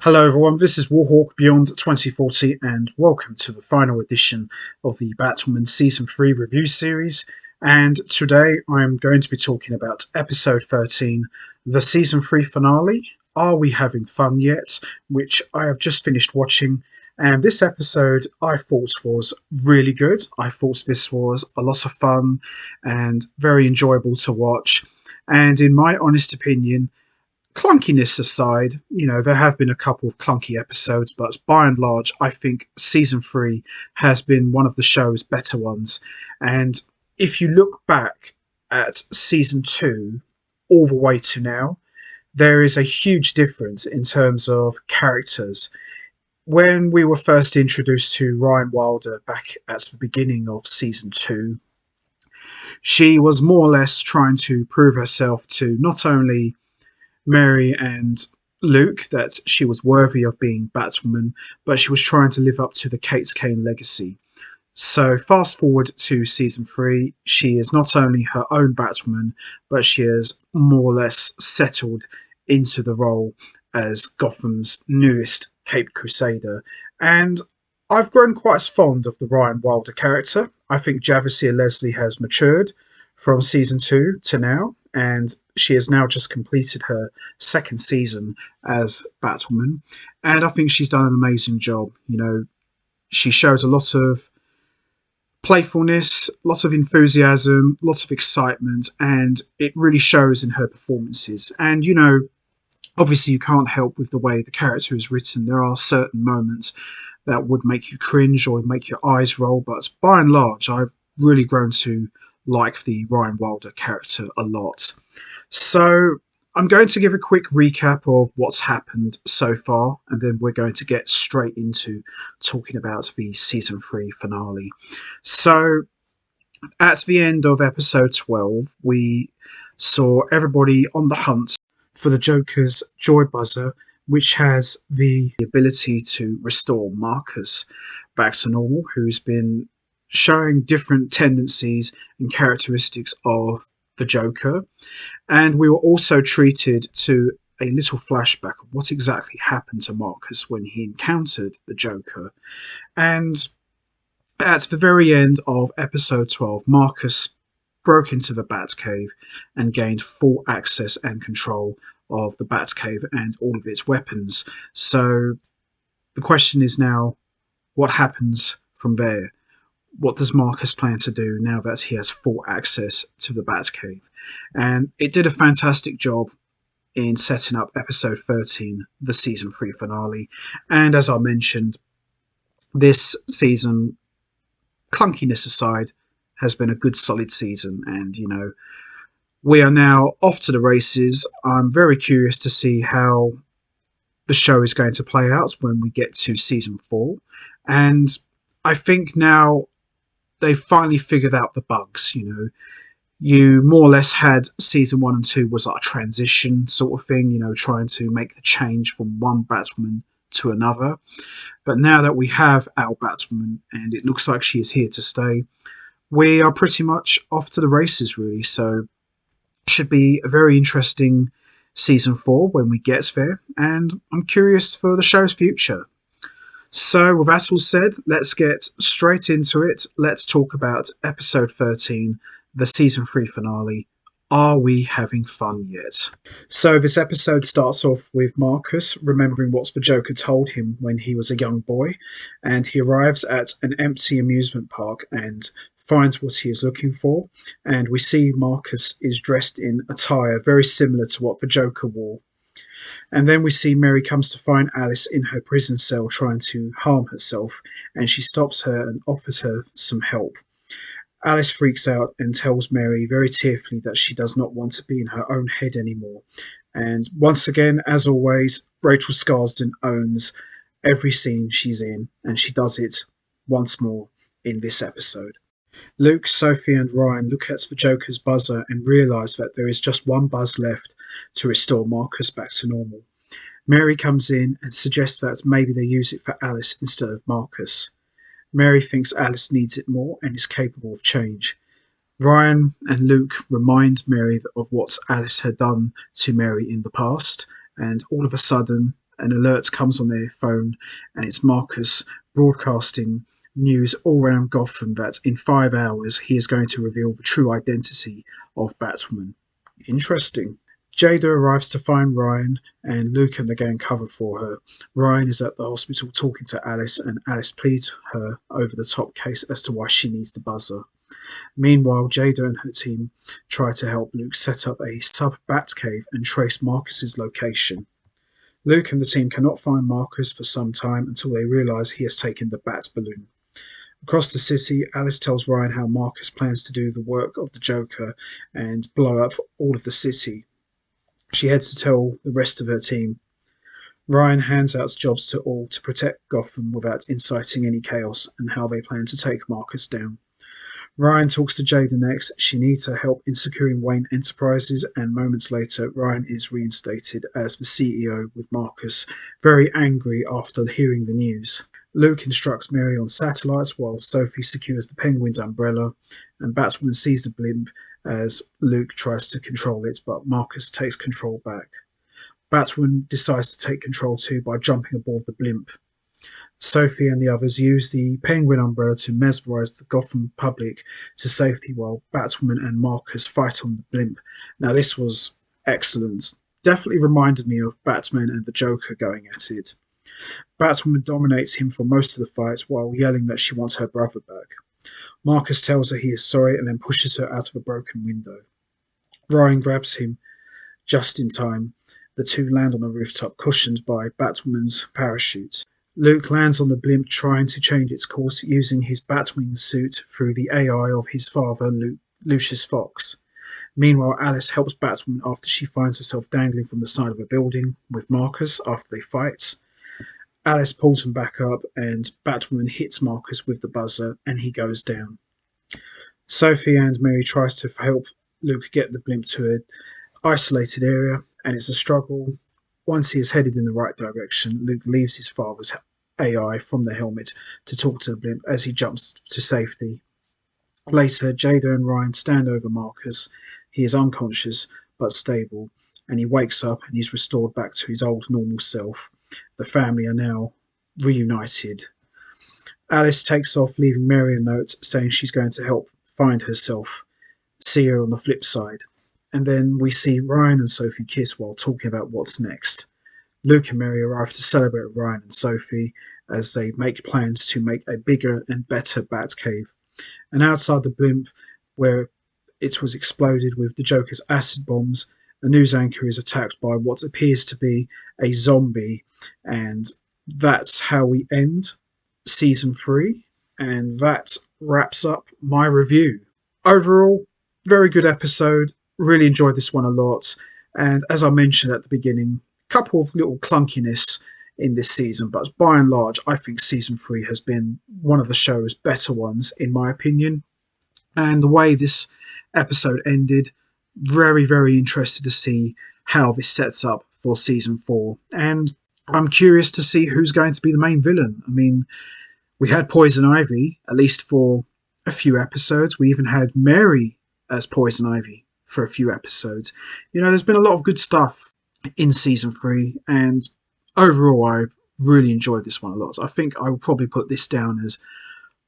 Hello everyone, this is Warhawk Beyond 2040 and welcome to the final edition of the Batwoman Season 3 review series. And today I'm going to be talking about episode 13, the Season 3 finale, Are We Having Fun Yet?, which I have just finished watching. And this episode I thought was really good. I thought this was a lot of fun and very enjoyable to watch. And in my honest opinion, clunkiness aside, there have been a couple of clunky episodes, but by and large, I think season 3 has been one of the show's better ones. And if you look back at season 2 all the way to now, there is a huge difference in terms of characters. When we were first introduced to Ryan Wilder back at the beginning of season 2, she was more or less trying to prove herself to not only Mary and Luke that she was worthy of being Batwoman, but she was trying to live up to the Kate Kane legacy. So fast forward to season 3, she is not only her own Batwoman, but she has more or less settled into the role as Gotham's newest Caped Crusader. And I've grown quite fond of the Ryan Wilder character. I think Javicia Leslie has matured from season 2 to now, and she has now just completed her second season as Batwoman, and I think she's done an amazing job. She shows a lot of playfulness, lots of enthusiasm, lots of excitement, and it really shows in her performances. And obviously you can't help with the way the character is written. There are certain moments that would make you cringe or make your eyes roll, but by and large I've really grown to like the Ryan Wilder character a lot. So I'm going to give a quick recap of what's happened so far, and then we're going to get straight into talking about the season 3 finale. So at the end of episode 12, we saw everybody on the hunt for the Joker's Joy Buzzer, which has the ability to restore Marcus back to normal, who's been showing different tendencies and characteristics of the Joker. And we were also treated to a little flashback of what exactly happened to Marcus when he encountered the Joker. And at the very end of episode 12, Marcus broke into the Batcave and gained full access and control of the Batcave and all of its weapons. So the question is now, what happens from there? What does Marcus plan to do now that he has full access to the Batcave? And it did a fantastic job in setting up episode 13, the season 3 finale. And as I mentioned, this season, clunkiness aside, has been a good solid season. And, we are now off to the races. I'm very curious to see how the show is going to play out when we get to season 4. And I think now they finally figured out the bugs. You more or less had season 1 and 2 was like a transition sort of thing, trying to make the change from one Batwoman to another. But now that we have our Batwoman and it looks like she is here to stay, we are pretty much off to the races, really. So it should be a very interesting season 4 when we get there, and I'm curious for the show's future. So with that all said, let's get straight into it. Let's talk about episode 13, the season 3 finale, Are We Having Fun Yet? So this episode starts off with Marcus remembering what the Joker told him when he was a young boy, and he arrives at an empty amusement park and finds what he is looking for, and we see Marcus is dressed in attire very similar to what the Joker wore. And then we see Mary comes to find Alice in her prison cell trying to harm herself, and she stops her and offers her some help. Alice freaks out and tells Mary very tearfully that she does not want to be in her own head anymore. And once again, as always, Rachel Scarsden owns every scene she's in, and she does it once more in this episode. Luke, Sophie and Ryan look at the Joker's buzzer and realise that there is just one buzz left to restore Marcus back to normal. Mary comes in and suggests that maybe they use it for Alice instead of Marcus. Mary thinks Alice needs it more and is capable of change. Ryan and Luke remind Mary of what Alice had done to Mary in the past, and all of a sudden an alert comes on their phone, and it's Marcus broadcasting news all around Gotham that in 5 hours he is going to reveal the true identity of Batwoman. Interesting. Jada arrives to find Ryan, and Luke and the gang cover for her. Ryan is at the hospital talking to Alice, and Alice pleads her over the top case as to why she needs the buzzer. Meanwhile, Jada and her team try to help Luke set up a sub-Bat cave and trace Marcus's location. Luke and the team cannot find Marcus for some time until they realise he has taken the Bat balloon. Across the city, Alice tells Ryan how Marcus plans to do the work of the Joker and blow up all of the city. She heads to tell the rest of her team. Ryan hands out jobs to all to protect Gotham without inciting any chaos, and how they plan to take Marcus down. Ryan talks to Jada next. She needs her help in securing Wayne Enterprises, and moments later, Ryan is reinstated as the CEO, with Marcus very angry after hearing the news. Luke instructs Mary on satellites while Sophie secures the Penguin's umbrella, and Batwoman sees the blimp as Luke tries to control it, but Marcus takes control back. Batwoman decides to take control too by jumping aboard the blimp. Sophie and the others use the Penguin umbrella to mesmerize the Gotham public to safety while Batwoman and Marcus fight on the blimp. Now, this was excellent. Definitely reminded me of Batman and the Joker going at it. Batwoman dominates him for most of the fight while yelling that she wants her brother back. Marcus tells her he is sorry and then pushes her out of a broken window. Ryan grabs him just in time. The two land on a rooftop cushioned by Batwoman's parachute. Luke lands on the blimp trying to change its course using his Batwing suit through the AI of his father, Lucius Fox. Meanwhile, Alice helps Batwoman after she finds herself dangling from the side of a building with Marcus after they fight. Alice pulls him back up, and Batwoman hits Marcus with the buzzer, and he goes down. Sophie and Mary tries to help Luke get the blimp to an isolated area, and it's a struggle. Once he is headed in the right direction, Luke leaves his father's AI from the helmet to talk to the blimp as he jumps to safety. Later, Jada and Ryan stand over Marcus. He is unconscious but stable, and he wakes up and he's restored back to his old normal self. The family are now reunited. Alice takes off, leaving Mary a note saying she's going to help find herself. See her on the flip side. And then we see Ryan and Sophie kiss while talking about what's next. Luke and Mary arrive to celebrate Ryan and Sophie as they make plans to make a bigger and better Batcave. And outside the blimp, where it was exploded with the Joker's acid bombs, a news anchor is attacked by what appears to be a zombie. And that's how we end Season 3. And that wraps up my review. Overall, very good episode. Really enjoyed this one a lot. And as I mentioned at the beginning, a couple of little clunkiness in this season, but by and large, I think Season 3 has been one of the show's better ones, in my opinion. And the way this episode ended, very, very interested to see how this sets up for Season 4. And I'm curious to see who's going to be the main villain. I mean, we had Poison Ivy, at least for a few episodes. We even had Mary as Poison Ivy for a few episodes. You know, there's been a lot of good stuff in Season 3, and overall, I really enjoyed this one a lot. I think I will probably put this down as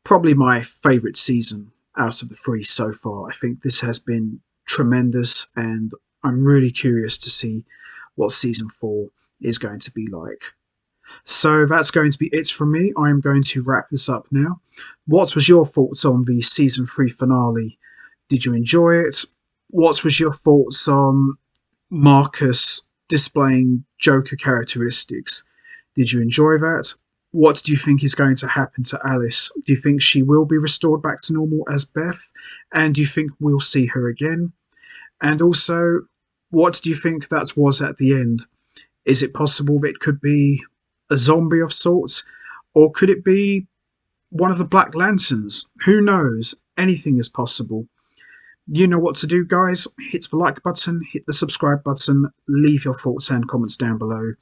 probably my favourite season out of the 3 so far. I think this has been tremendous, and I'm really curious to see what Season 4 is going to be like. So that's going to be it from me. I am going to wrap this up now. What was your thoughts on the Season 3 finale? Did you enjoy it? What was your thoughts on Marcus displaying Joker characteristics? Did you enjoy that? What do you think is going to happen to Alice? Do you think she will be restored back to normal as Beth? And do you think we'll see her again? And also, what do you think that was at the end? Is it possible that it could be a zombie of sorts? Or could it be one of the Black Lanterns? Who knows? Anything is possible. You know what to do, guys. Hit the like button, hit the subscribe button, leave your thoughts and comments down below.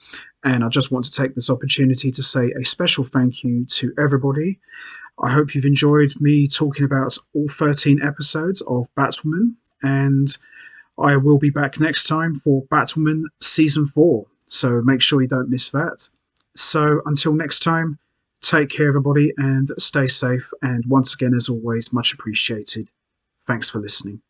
And I just want to take this opportunity to say a special thank you to everybody. I hope you've enjoyed me talking about all 13 episodes of Batwoman, and I will be back next time for Batwoman Season 4. So make sure you don't miss that. So until next time, take care, everybody, and stay safe. And once again, as always, much appreciated. Thanks for listening.